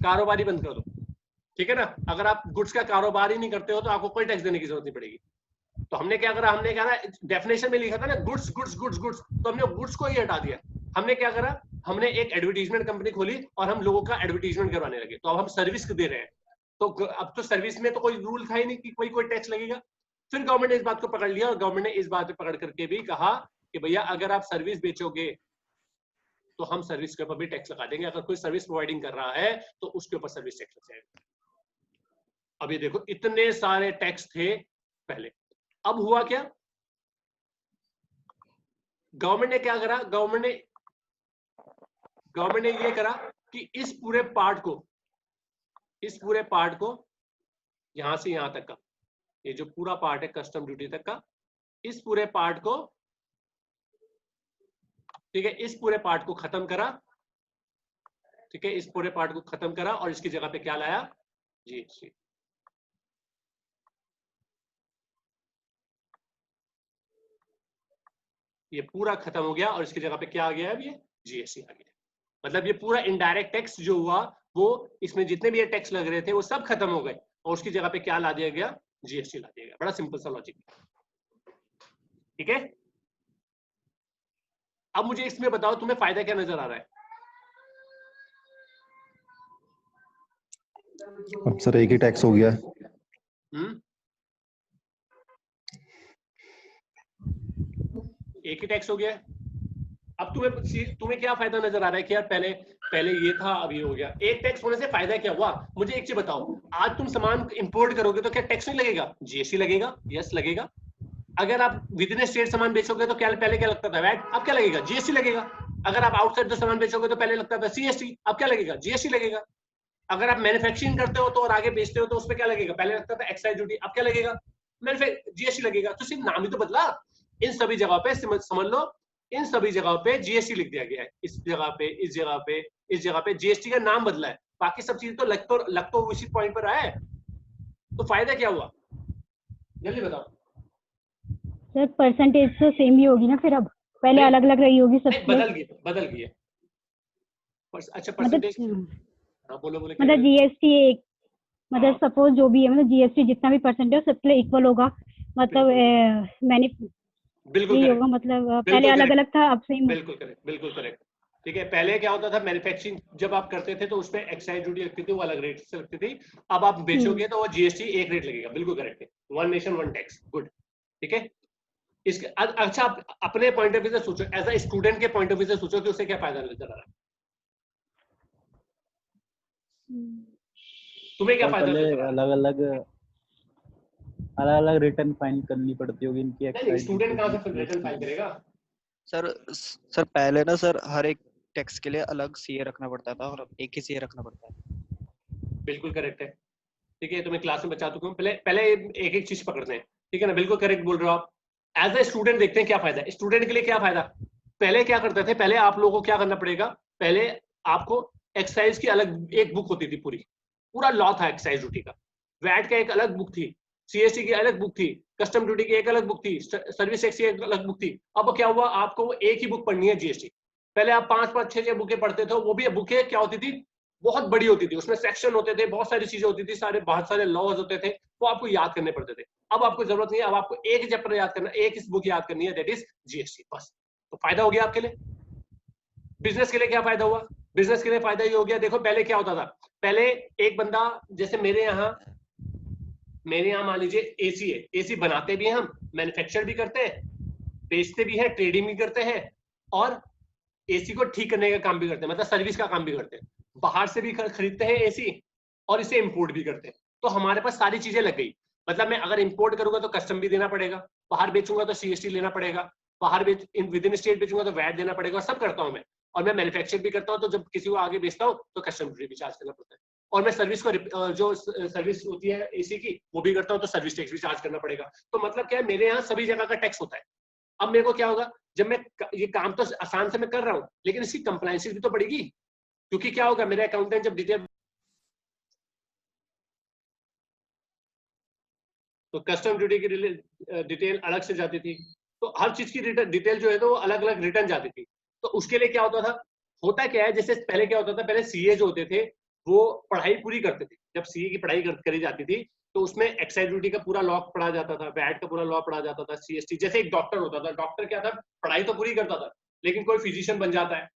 कारोबार ही बंद कर दो, ठीक है ना। अगर आप गुड्स का कारोबार ही नहीं करते हो तो आपको कोई टैक्स देने की जरूरत नहीं पड़ेगी। तो हमने क्या करा, हमने कहा डेफिनेशन में लिखा था ना गुड्स गुड्स गुड्स गुड्स, तो हमने गुड्स को ही हटा दिया। हमने क्या करा, हमने एक एडवर्टीजमेंट कंपनी खोली और हम लोगों का एडवर्टीजमेंट करवाने लगे। तो अब हम सर्विस दे रहे हैं, तो अब तो सर्विस में तो कोई रूल था ही नहीं कि कोई टैक्स लगेगा। फिर गवर्नमेंट ने इस बात को पकड़ लिया, और गवर्नमेंट ने इस बात पे पकड़ करके भी कहा कि भैया अगर आप सर्विस बेचोगे तो हम सर्विस के ऊपर भी टैक्स लगा देंगे। अगर कोई सर्विस प्रोवाइडिंग कर रहा है तो उसके ऊपर सर्विस टैक्स लग जाएगा। अब ये देखो, इतने सारे टैक्स थे पहले। अब हुआ क्या, गवर्नमेंट ने क्या करा, गवर्नमेंट ने ये करा कि इस पूरे पार्ट को यहां से यहां तक का, ये जो पूरा पार्ट है कस्टम ड्यूटी तक का, इस पूरे पार्ट को, ठीक है, इस पूरे पार्ट को खत्म करा, ठीक है, इस पूरे पार्ट को खत्म करा, और इसकी जगह पे क्या लाया, जीएसटी। ये पूरा खत्म हो गया और इसकी जगह पे क्या आ गया, अब ये जीएसटी आ गया। मतलब ये पूरा इनडायरेक्ट टैक्स जो हुआ, वो इसमें जितने भी ये टैक्स लग रहे थे वो सब खत्म हो गए, और उसकी जगह पे क्या ला दिया गया, जीएसटी ला दिया गया। बड़ा सिंपल सा लॉजिक, ठीक है। अब मुझे इसमें बताओ तुम्हें फायदा क्या नजर आ रहा है। अब सर एक ही टैक्स हो गया। एक ही टैक्स हो गया। अब तुम्हें क्या फायदा नजर आ रहा है कि यार पहले ये था, अब ये हो गया। एक टैक्स होने से फायदा क्या हुआ, मुझे एक चीज बताओ। आज तुम सामान इंपोर्ट करोगे तो क्या टैक्स नहीं लगेगा, जीएसटी लगेगा, यस लगेगा। अगर आप विद इन स्टेट सामान बेचोगे तो क्या पहले क्या लगता था, वैट, अब क्या लगेगा, जीएसटी लगेगा। अगर आप आउटसाइड द सामान बेचोगे तो पहले लगता था सीएसटी, अब क्या लगेगा, जीएसटी लगेगा। अगर आप मैन्युफैक्चरिंग करते हो तो और आगे बेचते हो तो उसमें क्या लगेगा, पहले लगता था एक्साइज ड्यूटी, अब क्या लगेगा, जीएसटी लगेगा। तो सिर्फ नाम ही तो बदला। इन सभी जगह पे समझ लो, इन सभी जगह पे जीएसटी लिख दिया गया है। इस जगह पे, इस जगह पे, इस जगह पे जीएसटी का नाम बदला है। बाकी सब चीज तो लग तो उसी पॉइंट पर आया है। तो फायदा क्या हुआ, जल्दी बताओ सर। परसेंटेज तो सेम ही होगी ना फिर, अब पहले अलग अलग रही होगी सब। बदल गई है। अच्छा परसेंटेज, हाँ बोलो। मतलब जीएसटी एक, मतलब सपोज जो भी है, मतलब जीएसटी जितना भी परसेंट है सबके लिए इक्वल होगा। मतलब मैंने बिल्कुल होगा, मतलब पहले अलग अलग था, अब सेम। बिल्कुल करेक्ट। ठीक है, पहले क्या होता था, मैन्युफैक्चरिंग जब आप करते थे तो उसमें एक्साइज ड्यूटी लगती थी, वो अलग रेट से लगती थी। अब आप बेचोगे तो वो जीएसटी एक रेट लगेगा। बिल्कुल करेक्ट है, one nation one tax, good, ठीक है। इसके अच्छा, आप अपने पॉइंट ऑफ व्यू से सोचो, एज अ स्टूडेंट के पॉइंट ऑफ व्यू से सोचो कि उसे क्या फायदा नजर आ रहा है, तुम्हें क्या फायदा नजर आ रहा है। अलग अलग रिटर्न फाइल करनी पड़ती होगी इनकी। नहीं, स्टूडेंट कहाँ से रिटर्न फाइल करेगा। सर पहले ना सर हर एक टैक्स के लिए अलग सीए रखना पड़ता था, और अब एक ही सीए रखना पड़ता है। बिल्कुल करेक्ट है, ठीक है, तो मैं क्लास में बचा चुका हूँ। पहले एक एक चीज पकड़ते हैं, ठीक है ना, बिल्कुल करेक्ट बोल रहे हो आप। एज ए स्टूडेंट देखते हैं क्या फायदा है, स्टूडेंट के लिए क्या फायदा। पहले क्या करते थे, पहले आप लोगों को क्या करना पड़ेगा, पहले आपको एक्साइज की अलग एक बुक होती थी, पूरा लॉ था एक्साइज ड्यूटी का, वैट का एक अलग बुक थी, सीएसटी की अलग बुक थी, कस्टम ड्यूटी की एक अलग बुक थी, सर्विस टैक्स की एक अलग बुक थी। अब क्या हुआ, आपको वो एक ही बुक पढ़नी है जीएसटी। पहले आप 5-5, 6-6 बुकें पढ़ते थे, वो भी बुकें क्या होती थी, बहुत बड़ी होती थी, उसमें सेक्शन होते थे, बहुत सारी चीजें होती थी, बहुत सारे लॉज होते थे, वो आपको याद करने पड़ते थे। अब आपको जरूरत नहीं है, अब आपको एक चैप्टर याद करना, एक इस बुक याद करनी है, दैट इज जीएसटी, बस। तो फायदा हो गया आपके लिए। बिजनेस के लिए क्या फायदा हुआ, बिजनेस के लिए फायदा ये हो गया, देखो पहले क्या होता था, पहले एक बंदा, जैसे मेरे यहाँ मान लीजिए एसी है, एसी बनाते भी हैं हम, मैन्युफैक्चर भी करते हैं, बेचते भी हैं, ट्रेडिंग भी करते हैं, और एसी को ठीक करने का काम भी करते हैं, मतलब सर्विस का काम भी करते हैं। बाहर से भी खरीदते हैं एसी, और इसे इंपोर्ट भी करते हैं। तो हमारे पास सारी चीजें लग गई, मतलब मैं अगर इंपोर्ट करूंगा तो कस्टम भी देना पड़ेगा, बाहर बेचूंगा तो सीएसटी लेना पड़ेगा, बाहर विद इन स्टेट बेचूंगा तो वैट देना पड़ेगा, सब करता हूं मैं। और मैं मैन्युफैक्चर भी करता हूं, तो जब किसी को आगे बेचता हूं तो कस्टम ड्यूटी भी चार्ज करना पड़ता है। और मैं सर्विस को जो सर्विस होती है एसी की वो भी करता हूं, तो सर्विस टैक्स भी चार्ज करना पड़ेगा। तो मतलब क्या है, मेरे यहाँ सभी जगह का टैक्स होता है। अब मेरे को क्या होगा, जब मैं ये काम तो आसान से मैं कर रहा हूँ, लेकिन इसकी कंप्लायंसेस भी तो पड़ेगी, क्योंकि क्या होगा, मेरे अकाउंटेंट जब डिटेल, तो कस्टम ड्यूटी की डिटेल अलग से जाती थी, तो हर चीज की डिटेल जो है तो वो अलग अलग रिटर्न जाती थी। तो उसके लिए क्या होता था, होता क्या है, जैसे पहले क्या होता था, पहले सीए जो होते थे वो पढ़ाई पूरी करते थे, जब सीए की पढ़ाई करी जाती थी तो उसमें एक्साइज ड्यूटी का पूरा लॉ पढ़ा जाता था, वैट का पूरा लॉ पढ़ा जाता था, सीएसटी, जैसे एक डॉक्टर होता था, डॉक्टर क्या था, पढ़ाई तो पूरी करता था, लेकिन कोई फिजिशियन बन जाता है,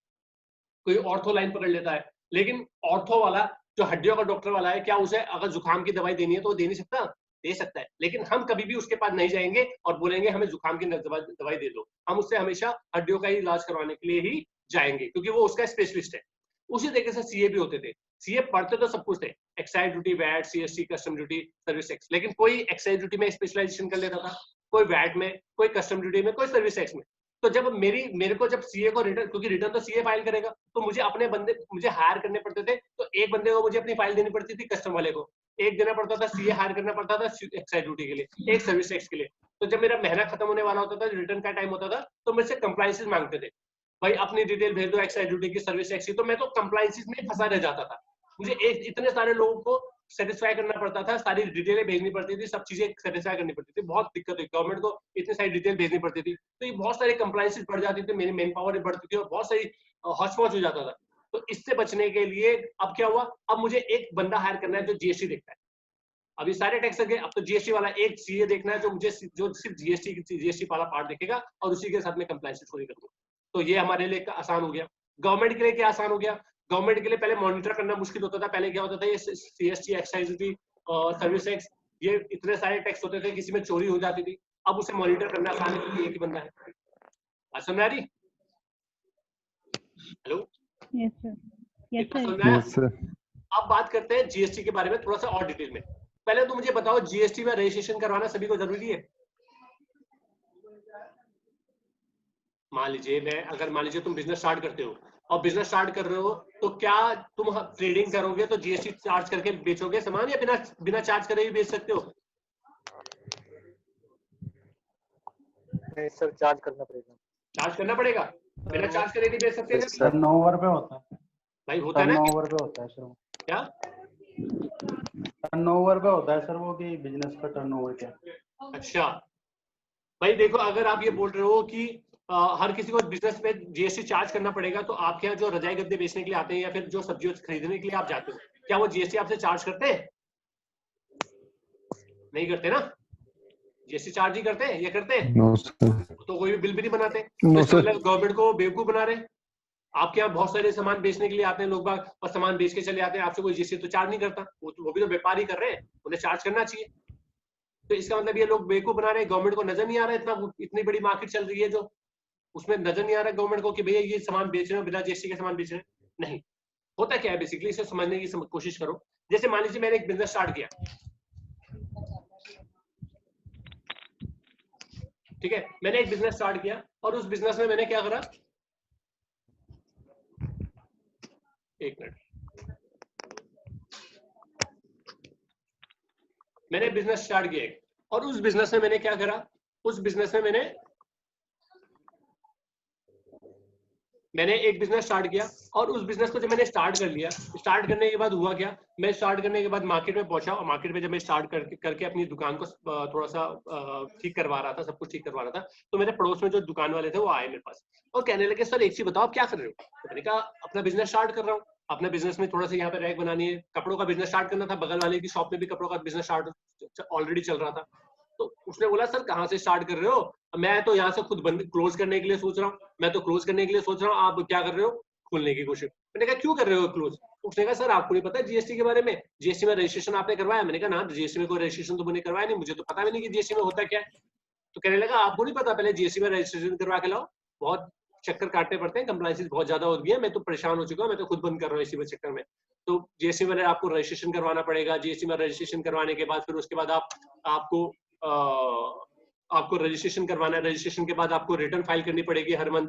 कोई ऑर्थो लाइन पकड़ लेता है, लेकिन ऑर्थो वाला जो हड्डियों का डॉक्टर वाला है, क्या उसे अगर जुकाम की दवाई देनी है तो वो दे नहीं सकता, दे सकता है, लेकिन हम कभी भी उसके पास नहीं जाएंगे और बोलेंगे हमें जुकाम की दवाई दे दो, हम उससे हमेशा हड्डियों का ही इलाज करवाने के लिए ही जाएंगे, क्योंकि वो उसका स्पेशलिस्ट है। उसी तरीके से सीए भी होते थे, सीए पढ़ते तो सब कुछ थे, excise duty, VAT, CST, custom duty, service tax, लेकिन कोई एक्साइज ड्यूटी में स्पेशलाइजेशन कर लेता था, कोई वैट में, कोई कस्टम ड्यूटी में, कोई सर्विस टैक्स में। तो जब मेरे को जब सीए को रिटर्न, क्योंकि रिटर्न तो सीए फाइल करेगा, तो मुझे अपने बंदे मुझे हायर करने पड़ते थे, तो एक बंदे को मुझे अपनी फाइल देनी पड़ती थी, कस्टम वाले को एक देना पड़ता था, सीए हायर करना पड़ता था एक्साइज ड्यूटी के लिए, एक सर्विस टैक्स के लिए। तो जब मेरा महीना खत्म होने वाला होता था, रिटर्न का टाइम होता था, तो मेरे से कंप्लायंसेस मांगते थे, भाई अपनी डिटेल भेज दो एक्साइज ड्यूटी की, सर्विस टैक्स की, तो मैं तो कंप्लायंसेस में फंसा रह जाता था। मुझे इतने सारे लोगों को सेटिस्फाई करना पड़ता था, सारी डिटेलें भेजनी पड़ती थी, सब चीजें सेटिस्फाई करनी पड़ती थी, बहुत दिक्कत हुई, गवर्नमेंट को इतनी सारी डिटेल भेजनी पड़ती थी, तो ये बहुत सारी कंप्लायंसेस बढ़ जाती थी, मेरी मैन पावर बढ़ती थी और बहुत सारी हॉच-पॉच हो जाता था। तो इससे बचने के लिए अब क्या हुआ, अब मुझे एक बंदा हायर करना है जो जीएसटी देखता है। अभी सारे टैक्स गए, अब तो जीएसटी वाला एक सीए देखना है जो सिर्फ जीएसटी वाला पार्ट देखेगा और उसी के साथ में कंप्लायंसेस पूरी करूंगा। तो ये हमारे लिए आसान हो गया। गवर्नमेंट के लिए क्या आसान हो गया, गवर्नमेंट के लिए पहले मॉनिटर करना मुश्किल होता था, पहले क्या होता था, ये सीएसटी, एक्साइज ड्यूटी और सर्विस टैक्स, ये इतने सारे टैक्स होते थे, किसी में चोरी हो जाती थी, अब उसे मॉनिटर करना आसान है क्योंकि एक ही बंदा है। समझ में आ रही? हेलो, यस सर, यस इतना सर। समझ में आया? Yes, sir. अब बात करते हैं जीएसटी के बारे में थोड़ा सा और डिटेल में। पहले तो मुझे बताओ, जीएसटी में रजिस्ट्रेशन करवाना सभी को जरूरी है? मान लीजिए तुम बिजनेस स्टार्ट करते हो और बिजनेस स्टार्ट कर रहे हो, तो क्या तुम ट्रेडिंग करोगे तो जीएसटी चार्ज करके बेचोगे सामान, या बिना चार्ज करे भी बेच सकते हो? नहीं सर, चार्ज करना पड़ेगा। चार्ज करना पड़ेगा, बिना चार्ज करे नहीं बेच सकते ना? टर्नओवर पे होता है, भाई होता है ना, टर्नओवर पे होता है सर वो, क्या टर्नओवर पे होता है सर वो, कि बिजनेस का टर्नओवर क्या। अच्छा भाई देखो, अगर आप ये बोल रहे हो कि हर किसी को बिजनेस में जीएसटी चार्ज करना पड़ेगा, तो आपके यहाँ जो रजाई गद्दे बेचने के लिए आते हैं या फिर जो सब्जी खरीदने के लिए आप जाते हो, क्या वो जीएसटी आपसे चार्ज करते हैं? नहीं करते ना, जीएसटी चार्ज ही करते हैं, ये करते हैं? No, sir. तो कोई भी बिल भी नहीं बनाते, No, तो sir. गवर्नमेंट को बेवकूफ बना रहे। आपके यहाँ बहुत सारे सामान बेचने के लिए आते हैं लोग बाग, और सामान बेच के चले आते हैं, आपसे कोई जीएसटी तो चार्ज नहीं करता, वो भी तो व्यापार ही कर रहे हैं, उन्हें चार्ज करना चाहिए। तो इसका मतलब ये लोग बेवकूफ बना रहे हैं, गवर्नमेंट को नजर नहीं आ रहा है, इतनी बड़ी मार्केट चल रही है जो उसमें नजर नहीं आ रहा है गवर्नमेंट को कि भैया ये सामान बेच रहे हो, बिना जीएसटी के सामान बेच रहे हैं। नहीं, होता क्या है बेसिकली, इसे समझने की कोशिश करो। जैसे मान लीजिए मैंने एक बिजनेस स्टार्ट किया, ठीक है, मैंने एक बिजनेस स्टार्ट किया और उस बिजनेस में मैंने क्या करा, एक मिनट, मैंने बिजनेस स्टार्ट किया एक, और उस बिजनेस में मैंने क्या करा, उस बिजनेस में मैंने एक बिजनेस स्टार्ट किया, और उस बिजनेस को जब मैंने स्टार्ट कर लिया, स्टार्ट करने के बाद हुआ क्या, मैं स्टार्ट करने के बाद मार्केट में पहुंचा, और मार्केट में जब मैं स्टार्ट करके अपनी दुकान को थोड़ा सा ठीक करवा रहा था, सब कुछ ठीक करवा रहा था, तो मेरे पड़ोस में जो दुकान वाले थे वो आए मेरे पास और कहने लगे सर एक चीज बताओ आप क्या कर रहे हो। तो मैंने कहा अपना बिजनेस स्टार्ट कर रहा हूँ, अपने बिजनेस में थोड़ा सा यहाँ पे रैक बनानी है, कपड़ों का बिजनेस स्टार्ट करना था, बगल वाले की शॉप में भी कपड़ों का बिजनेस स्टार्ट ऑलरेडी चल रहा था। तो उसने बोला सर कहाँ से स्टार्ट कर रहे हो, मैं तो यहाँ से खुद बंद क्लोज करने के लिए सोच रहा हूँ, मैं तो क्लोज करने के लिए सोच रहा हूँ, आप क्या कर रहे हो, खोलने की कोशिश। मैंने कहा क्यों कर रहे हो क्लोज। उसने कहा सर आपको नहीं पता जीएसटी के बारे में, जीएसटी में रजिस्ट्रेशन आपने करवाया। मैंने कहा ना जीएसटी में कोई रजिस्ट्रेशन तो मैंने करवाया नहीं, मुझे तो पता भी नहीं कि जीएसटी में होता क्या है। तो कहने लगा आपको नहीं पता, पहले जीएसटी में रजिस्ट्रेशन करवा के लाओ, बहुत चक्कर काटने पड़ते हैं, कंप्लायंसेस बहुत ज्यादा हो गई है, मैं तो परेशान हो चुका हूँ, मैं तो खुद बंद कर रहा हूँ इसी चक्कर में। तो जीएसटी में आपको रजिस्ट्रेशन करवाना पड़ेगा, जीएसटी में रजिस्ट्रेशन करवाने के बाद फिर उसके बाद आपको रजिस्ट्रेशन करवाना है, रजिस्ट्रेशन के बाद आपको रिटर्न फाइल करनी पड़ेगी हर मंथ,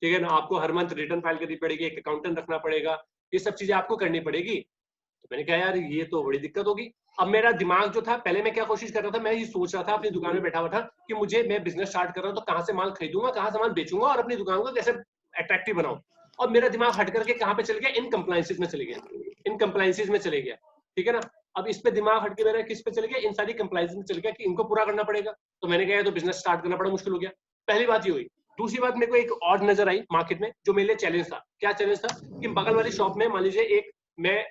ठीक है ना, आपको हर मंथ रिटर्न फाइल करनी पड़ेगी, एक अकाउंटेंट रखना पड़ेगा, ये सब चीजें आपको करनी पड़ेगी। तो मैंने कहा यार ये तो बड़ी दिक्कत होगी। अब मेरा दिमाग जो था, पहले मैं क्या कोशिश कर रहा था, मैं ये सोच रहा था अपनी दुकान में बैठा हुआ था कि मैं बिजनेस स्टार्ट कर रहा हूँ तो कहाँ से माल खरीदूंगा, कहाँ से माल बेचूंगा और अपनी दुकान को कैसे अट्रैक्टिव बनाऊं। और मेरा दिमाग हट करके कहाँ पे चल गया, इन कंप्लायंसेस में चले गया, इन कंप्लायंसेस में चले गया, ठीक है ना। अब इस पे दिमाग हट के मेरा किस पे चले गया, इन सारी कंप्लायंसेस में चल गया कि इनको पूरा करना पड़ेगा। तो मैंने कहा तो बिजनेस स्टार्ट करना बड़ा मुश्किल हो गया, पहली बात ये हुई। दूसरी बात मेरे को एक और नजर आई मार्केट में, जो मेरे लिए चैलेंज था। क्या चैलेंज था कि बगल वाली शॉप में मान लीजिए एक मैं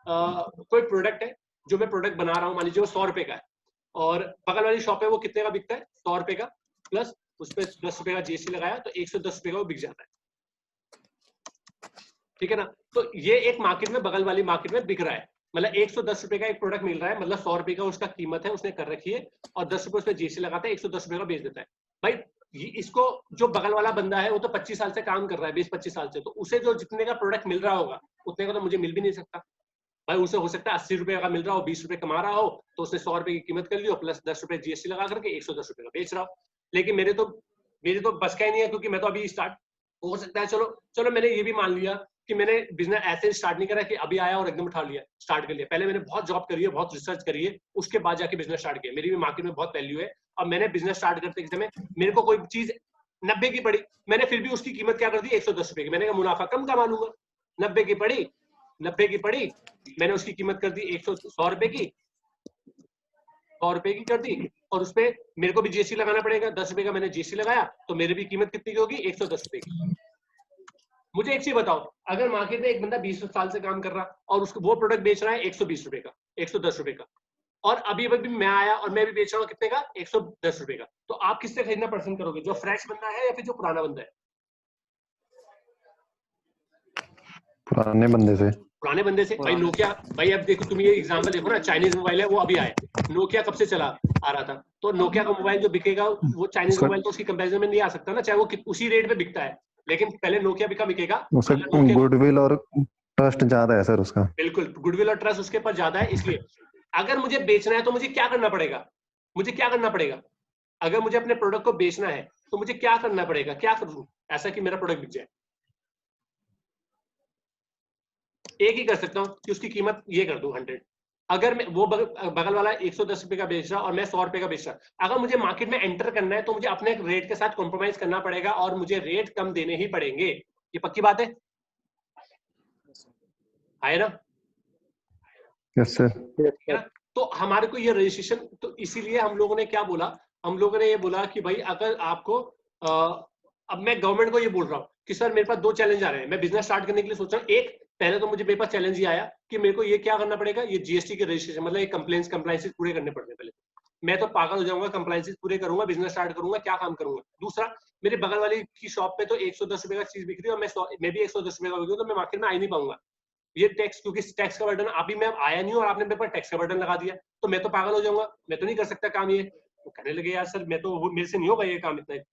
कोई प्रोडक्ट है, जो मैं प्रोडक्ट बना रहा हूँ, मान लीजिए वो 100 रुपए का है, और बगल वाली शॉप है वो कितने का बिकता है, 100 रुपए का, प्लस उस पर 10 रुपए का जीएसटी लगाया तो 110 रुपए का वो बिक जाता है, ठीक है ना। तो ये एक मार्केट में, बगल वाली मार्केट में बिक रहा है, मतलब 110 रुपए का एक प्रोडक्ट मिल रहा है, मतलब 100 रुपए का उसका कीमत है, उसने कर रखी है, और 10 रुपए उस पर जीएसटी लगाता है, 110 रुपए का बेच देता है। भाई इसको जो बगल वाला बंदा है वो तो 25 साल से काम कर रहा है, 20-25 साल से, तो उसे जो जितने का प्रोडक्ट मिल रहा होगा उतने का तो मुझे मिल भी नहीं सकता। भाई उसे हो सकता है 80 रुपए का मिल रहा हो, 20 रुपए कमा रहा हो, तो उसने 100 रुपए की कीमत कर ली हो, प्लस 10 रुपए जीएसटी लगा करके 110 रुपए का बेच रहा हो। लेकिन मेरे तो बस का ही नहीं है, क्योंकि मैं तो अभी स्टार्ट, हो सकता है चलो मैंने ये भी मान लिया कि मैंने बिजनेस ऐसे स्टार्ट नहीं करा कि अभी आया और एकदम उठा लिया, स्टार्ट कर लिया। पहले मैंने बहुत जॉब करी है, बहुत रिसर्च करी है, उसके बाद जाके बिजनेस स्टार्ट किया। मेरी भी मार्केट में बहुत वैल्यू है, और मैंने बिजनेस स्टार्ट करते समय मेरे को कोई चीज 90 की पड़ी, मैंने फिर भी उसकी कीमत क्या कर दी, 110 रुपए की। मैंने कहा मुनाफा कम कमा लूंगा, 90 की पड़ी, मैंने उसकी कीमत कर दी 100 रुपए की, 100 रुपए की कर दी, और उस पर मेरे को भी जीएसटी लगाना पड़ेगा, 10 रुपए का मैंने जीएसटी लगाया, तो मेरी भी कीमत कितनी की होगी, 110 रुपए की। मुझे एक चीज बताओ, अगर मार्केट में एक बंदा 20 साल से काम कर रहा और उसको वो प्रोडक्ट बेच रहा है 120 रुपए का, 110 रुपए का, और अभी मैं आया और मैं भी बेच रहा हूँ कितने का, 110 रुपए का, तो आप किससे खरीदना पसंद करोगे, जो फ्रेश बंदा है या फिर जो पुराना बंदा है? पुराने बंदे से। पुराने बंदे से। भाई नोकिया, भाई अब देखो तुम ये एग्जांपल देखो ना, चाइनीज मोबाइल है वो अभी आए, नोकिया कब से चला आ रहा था, तो नोकिया का मोबाइल जो बिकेगा वो चाइनीज मोबाइल तो उसकी कंपैरिजन में नहीं आ सकता ना, चाहे वो उसी रेट पे बिकता है, लेकिन पहले नोकिया बिकेगा। गुडविल और ट्रस्ट ज्यादा है सर उसका। बिल्कुल, गुडविल और ट्रस्ट उसके पास ज्यादा है। इसलिए अगर मुझे बेचना है तो मुझे क्या करना पड़ेगा, अगर मुझे अपने प्रोडक्ट को बेचना है तो मुझे क्या करना पड़ेगा, क्या करूं ऐसा कि मेरा प्रोडक्ट बिक जाए? एक ही कर सकता हूं कि उसकी कीमत ये कर दूं 100। अगर मैं वो बगल वाला 110 रुपए का बेच रहा और मैं 100 रुपए का बेच रहा, अगर मुझे मार्केट में एंटर करना है तो मुझे अपने रेट के साथ कॉम्प्रोमाइज करना पड़ेगा, और मुझे रेट कम देने ही पड़ेंगे। ये पक्की बात है ना? Yes sir. तो हमारे को ये रजिस्ट्रेशन, तो इसीलिए हम लोगों ने क्या बोला, हम लोगों ने ये बोला कि भाई अगर आपको अब मैं गवर्नमेंट को ये बोल रहा हूँ कि सर मेरे पास 2 चैलेंज आ रहे हैं, मैं बिजनेस स्टार्ट करने के लिए सोच रहा हूँ। एक, पहले तो मुझे मेरे पास चैलेंज ये आया कि मेरे को ये क्या करना पड़ेगा, ये जीएसटी के रजिस्ट्रेशन, मतलब ये कंप्लायंसेस पूरे करने पड़ते हैं। पहले मैं तो पागल हो जाऊंगा, कंप्लायंसेस पूरे करूंगा, बिजनेस स्टार्ट करूंगा, क्या काम करूंगा। दूसरा, मेरे बगल वाली की शॉप पे तो 110 रुपए का चीज बिक रही है और मैं भी 110 रुपए का बिक रही हूँ, तो मैं मार्केट में आ ही नहीं पाऊंगा। ये टैक्स, क्योंकि टैक्स का बर्डन अभी मैं आया नहीं और आपने मेरे पर टैक्स का बर्डन लगा दिया, तो मैं तो पागल हो जाऊंगा, मैं तो नहीं कर सकता काम ये। तो कहने लगे यार सर मैं तो, मेरे से नहीं होगा ये काम इतना।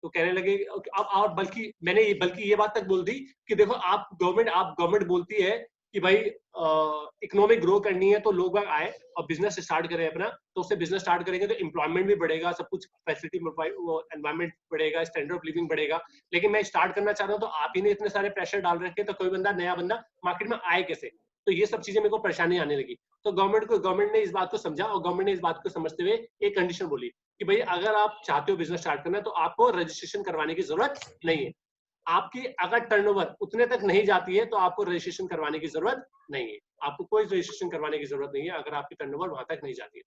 तो कहने लगे अब, और बल्कि ये बात तक बोल दी कि देखो आप गवर्नमेंट बोलती है कि भाई इकोनॉमिक ग्रो करनी है तो लोग आए और बिजनेस स्टार्ट करें अपना, तो उससे बिजनेस स्टार्ट करेंगे तो एम्प्लॉयमेंट भी बढ़ेगा, सब कुछ फैसिलिटी, एनवायरमेंट बढ़ेगा, स्टैंडर्ड ऑफ लिविंग बढ़ेगा। लेकिन मैं स्टार्ट करना चाह रहा हूँ तो आप ही ने इतने सारे प्रेशर डाल रखे, तो कोई बंदा, नया बंदा मार्केट में आए कैसे? तो ये सब चीजें मेरे को परेशानी आने लगी। तो गवर्नमेंट ने इस बात को समझा और गवर्नमेंट ने इस बात को समझते हुए एक कंडीशन बोली कि भाई अगर आप चाहते हो बिजनेस स्टार्ट करना तो आपको रजिस्ट्रेशन करवाने की जरूरत नहीं है। आपकी अगर टर्नओवर उतने तक नहीं जाती है तो आपको रजिस्ट्रेशन करवाने की जरूरत नहीं है। आपको कोई रजिस्ट्रेशन करवाने की जरूरत नहीं है अगर आपकी टर्नओवर वहां तक नहीं जाती है।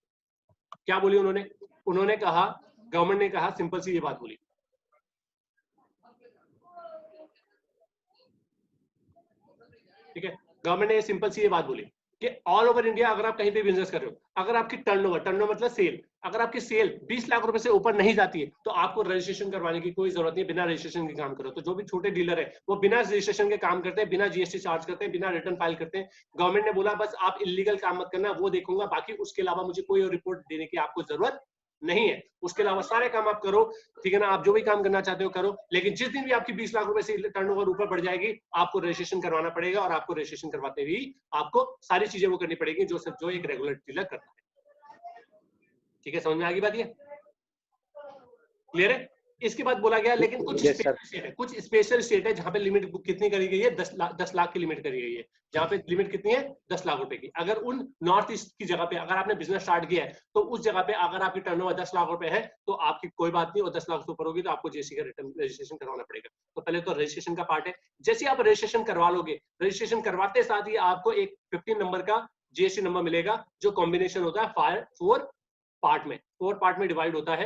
क्या बोली उन्होंने कहा, गवर्नमेंट ने कहा, सिंपल सी ये बात बोली, ठीक है, गवर्नमेंट ने सिंपल सी ये बात बोली कि ऑल ओवर इंडिया अगर आप कहीं पे बिजनेस कर रहे हो, अगर आपकी टर्नओवर मतलब सेल, अगर आपकी सेल 20 लाख रुपए से ऊपर नहीं जाती है तो आपको रजिस्ट्रेशन करवाने की कोई जरूरत नहीं, बिना रजिस्ट्रेशन के काम करो। तो जो भी छोटे डीलर है वो बिना रजिस्ट्रेशन के काम करते हैं, बिना जीएसटी चार्ज करते हैं, बिना रिटर्न फाइल करते हैं। गवर्नमेंट ने बोला बस आप इलीगल काम मत करना, वो देखूंगा, बाकी उसके अलावा मुझे कोई और रिपोर्ट देने की आपको जरूरत नहीं है। उसके अलावा सारे काम आप करो, ठीक है ना, आप जो भी काम करना चाहते हो करो, लेकिन जिस दिन भी आपकी 20 लाख रुपए से टर्नओवर ऊपर बढ़ जाएगी आपको रजिस्ट्रेशन करवाना पड़ेगा और आपको रजिस्ट्रेशन करवाते ही आपको सारी चीजें वो करनी पड़ेगी जो एक रेगुलर डीलर करता है। ठीक है, समझ में आ गई बात? ये क्लियर है? इसके बाद बोला गया लेकिन कुछ स्पेशल स्टेट है जहां पे लिमिट कितनी करी गई है, 10 लाख की लिमिट करी गई है, जहां पे लिमिट कितनी है 10 लाख रुपए की। अगर उन नॉर्थ ईस्ट की जगह पे अगर आपने बिजनेस स्टार्ट किया है तो उस जगह पे अगर आपकी टर्नओवर 10 लाख रुपए है तो आपकी कोई बात नहीं, और 10 लाख से ऊपर होगी तो आपको जीएसटी का रिटर्न रजिस्ट्रेशन करवाना पड़ेगा। तो पहले तो रजिस्ट्रेशन का पार्ट है, जैसे आप रजिस्ट्रेशन करवा लोगे, रजिस्ट्रेशन करवाते साथ ही आपको एक 15 नंबर का जीएसटी नंबर मिलेगा जो कॉम्बिनेशन होता है 4 पार्ट में डिवाइड होता है,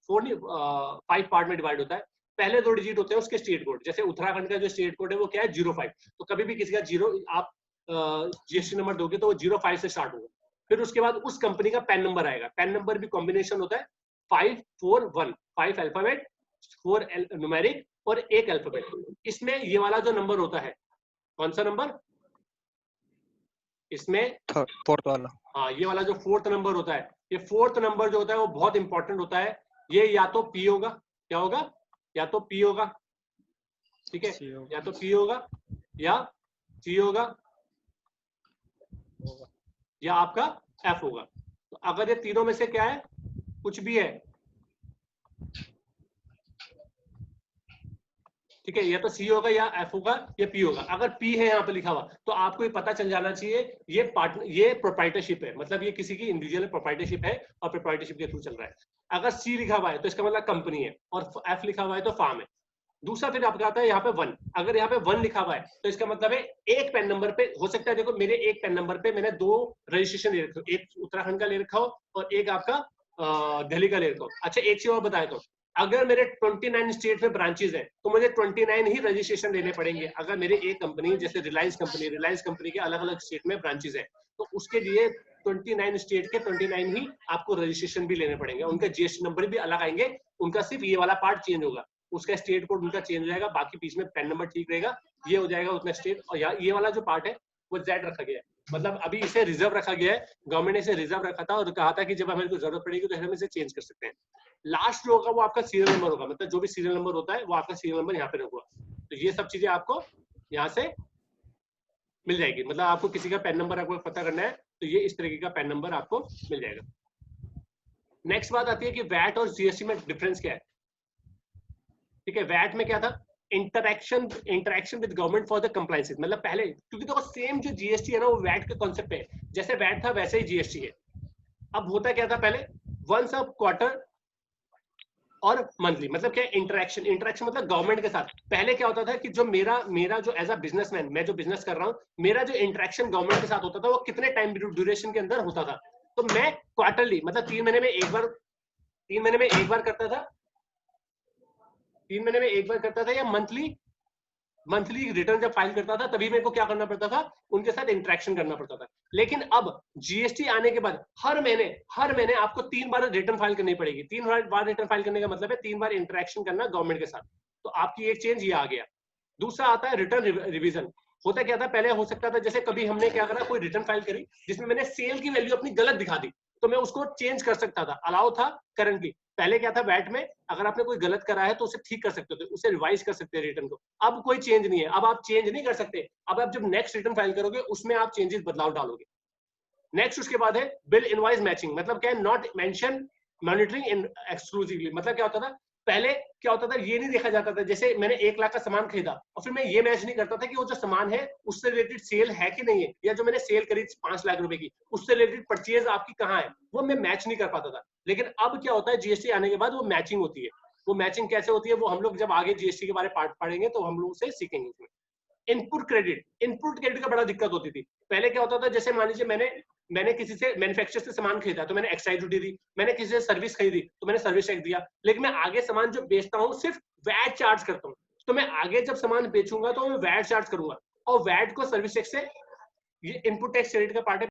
5 पार्ट में डिवाइड होता है। पहले 2 डिजिट होते हैं उसके स्टेट कोड, जैसे उत्तराखंड का जो स्टेट कोड है वो क्या है 05, तो कभी भी किसी का आप जीएसटी नंबर दोगे तो वो 05 से स्टार्ट होगा। फिर उसके बाद उस कंपनी का पैन नंबर आएगा, पैन नंबर भी कॉम्बिनेशन होता है 541, 5 अल्फाबेट, 4 न्यूमेरिक और 1 अल्फाबेट। इसमें ये वाला जो नंबर होता है, कौन सा नंबर? इसमें फोर्थ वाला, हाँ, ये वाला जो 4th नंबर होता है, ये 4th नंबर जो होता है वो बहुत इंपॉर्टेंट होता है। ये या तो पी होगा, क्या होगा? या तो पी होगा, ठीक है, या तो पी होगा या सी होगा या आपका एफ होगा। तो अगर ये तीनों में से क्या है, कुछ भी है, ठीक है, या तो सी होगा या एफ होगा या पी होगा। अगर पी है यहाँ पे लिखा हुआ तो आपको ये पता चल जाना चाहिए ये प्रोप्राइटरशिप है, मतलब ये किसी की इंडिविजुअल प्रोप्राइटरशिप है और प्रोप्राइटरशिप के थ्रू चल रहा है। अगर सी लिखा हुआ है तो इसका मतलब कंपनी है, और एफ लिखा हुआ है तो फार्म है। दूसरा फिर आपका आता है यहाँ पे 1, अगर यहाँ पे 1 लिखा हुआ है तो इसका मतलब है एक पेन नंबर पे हो सकता है, देखो मेरे एक पेन नंबर पे मैंने 2 रजिस्ट्रेशन ले रखे हो, एक उत्तराखंड का ले रखा हो और एक आपका दिल्ली का ले रखा हो। अच्छा, एक चीज और बताया, तो अगर मेरे 29 स्टेट में ब्रांचेस हैं तो मुझे 29 ही रजिस्ट्रेशन लेने पड़ेंगे। अगर मेरे एक कंपनी जैसे रिलायंस कंपनी के अलग अलग स्टेट में ब्रांचेस है तो उसके लिए 29 स्टेट के 29 ही आपको रजिस्ट्रेशन भी लेने पड़ेंगे, उनका जीएसटी नंबर भी अलग आएंगे, उनका सिर्फ ये वाला पार्ट चेंज होगा, उसका स्टेट कोड उनका चेंज हो जाएगा, बाकी बीच में पेन नंबर ठीक रहेगा, ये हो जाएगा उतना स्टेट। और ये वाला जो पार्ट है वो जेड रखा गया है, मतलब अभी इसे रिजर्व रखा गया है, गवर्नमेंट ने इसे रिजर्व रखा था और कहा था कि जब हमें को जरूरत पड़ेगी तो हम इसे चेंज कर सकते हैं। लास्ट जो होगा वो आपका सीरियल नंबर होगा, मतलब जो भी सीरियल नंबर होता है वो आपका सीरियल नंबर यहाँ पे होगा। तो ये सब चीजें आपको यहाँ से मिल जाएगी, मतलब आपको किसी का पैन नंबर आपको पता करना है तो ये इस तरीके का पैन नंबर आपको मिल जाएगा। नेक्स्ट बात आती है कि वैट और जीएसटी में डिफरेंस क्या है। ठीक है, वैट में क्या था, interaction with government for the compliance, मतलब पहले, क्योंकि देखो सेम जो जीएसटी है ना वो वैट के कॉन्सेप्ट है, जैसे वैट था वैसे ही जीएसटी है। अब होता क्या था पहले, वंस अ क्वार्टर और मंथली, मतलब क्या इंटरेक्शन मतलब गवर्नमेंट के साथ। पहले क्या होता था कि जो मेरा जो एज अ बिजनेसमैन, मैं जो बिजनेस कर रहा हूँ, मेरा जो इंटरेक्शन गवर्नमेंट के साथ होता था वो कितने टाइम ड्यूरेशन के अंदर होता था। तो मैं क्वार्टरली, मतलब 3 महीने में एक बार करता था, 3 महीने में एक बार करता था, या मंथली रिटर्न जब फाइल करता था तभी मेरे को क्या करना पड़ता था, उनके साथ इंटरेक्शन करना पड़ता था। लेकिन अब जीएसटी आने के बाद हर महीने आपको 3 बार रिटर्न फाइल करनी पड़ेगी। 3 बार रिटर्न फाइल करने का मतलब है 3 बार इंटरेक्शन करना गवर्नमेंट के साथ। तो आपकी एक चेंज ये आ गया। दूसरा आता है रिटर्न रिवीजन। होता क्या था, पहले हो सकता था जैसे कभी हमने क्या करा, कोई रिटर्न फाइल करी जिसमें मैंने सेल की वैल्यू अपनी गलत दिखा दी, तो मैं उसको चेंज कर सकता था, अलाउ था करंटली। पहले क्या था, वैट में अगर आपने कोई गलत करा है तो उसे ठीक कर सकते थे, उसे रिवाइज कर सकते हैं रिटर्न को। अब कोई चेंज नहीं है, अब आप चेंज नहीं कर सकते। अब आप जब नेक्स्ट रिटर्न फाइल करोगे उसमें आप चेंजेस बदलाव डालोगे। नेक्स्ट उसके बाद है बिल इनवॉइस मैचिंग, मतलब क्या है, not mention monitoring in exclusively. मतलब क्या होता था, पहले क्या होता था, ये नहीं देखा जाता था, जैसे मैंने 1 लाख का सामान खरीदा और फिर मैं ये मैच नहीं करता था कि वो जो सामान है उससे रिलेटेड सेल है कि नहीं है, या जो मैंने सेल करी 5 लाख रुपए की उससे रिलेटेड परचेज आपकी कहाँ है, वो मैं मैच नहीं कर पाता था। लेकिन अब क्या होता है, जीएसटी आने के बाद वो मैचिंग होती है। वो मैचिंग कैसे होती है वो हम लोग जब आगे जीएसटी के बारे में पार्ट पढ़ेंगे तो हम लोग से सीखेंगे उसमें। इनपुट क्रेडिट का बड़ा दिक्कत होती थी। पहले क्या होता था, जैसे मान लीजिए मैंने किसी से मैन्युफैक्चर से सामान खरीदा तो मैंने एक्साइज ड्यूटी दी, मैंने किसी से सर्विस खरीदी तो मैंने सर्विस टैक्स दिया, लेकिन मैं आगे सामान जो बेचता हूँ सिर्फ वैट चार्ज करता हूँ। तो मैं आगे जब सामान बेचूंगा तो मैं वैट चार्ज करूंगा, और वैट को सर्विस टैक्स से, ये इनपुट टैक्स क्रेडिट का पार्ट है।